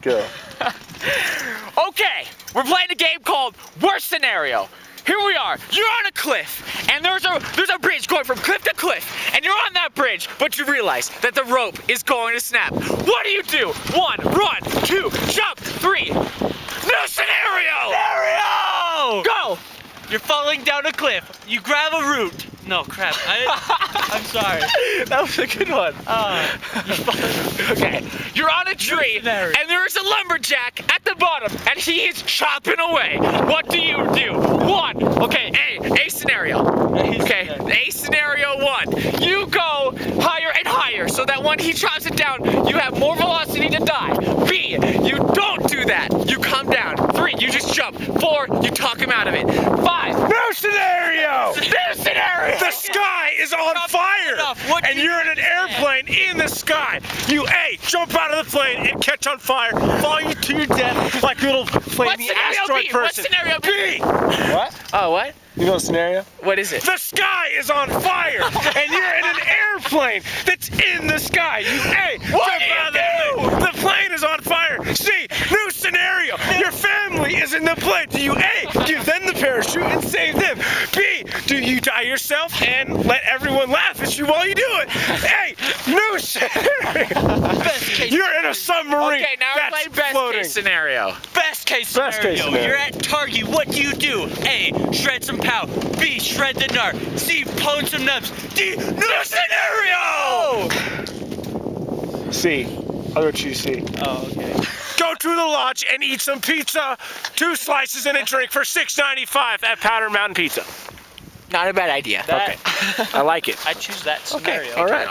go. Okay, we're playing a game called Worst Scenario. Here we are. You're on a cliff, and there's a bridge going from cliff to cliff, and you're on that bridge, but you realize that the rope is going to snap. What do you do? 1, run. 2, jump. 3, new scenario! Go! You're falling down a cliff. You grab a root. No, crap. I'm sorry. That was a good one. Okay, you're on a tree, and there's a lumberjack at the bottom, and he is chopping away. What do you do? 1, okay, A scenario. Okay, A scenario 1. You go higher and higher, so that when he chops it down, you have more velocity to die. B, you don't do that. You come down. 3, you just jump. 4, you talk him out of it. 5, New scenario! new scenario! The sky is on fire, and you're in an airplane in the sky. You A, jump out of the plane and catch on fire, falling to your death like a little flaming asteroid person. What scenario B? What? Oh, what? You know the scenario? What is it? The sky is on fire, and you're in an airplane that's in the sky. You A, What jump out of the plane. The plane is on fire. C, new scenario. Your family is in the plane. Do you A, give them the parachute and save them? B, do you die yourself and let everyone laugh at you while you do it? A, new scenario. You're in a submarine. Okay, now we're playing best case scenario. Best case scenario. Best case scenario. You're at Target. What do you do? A, shred some pow. B, shred the nar. C, pwn some nubs. D, new scenario! C. I'll go choose C. Oh, okay. Go to the lodge and eat some pizza. 2 slices and a drink for $6.95 at Powder Mountain Pizza. Not a bad idea. Okay. I like it. I choose that scenario. Okay, all right.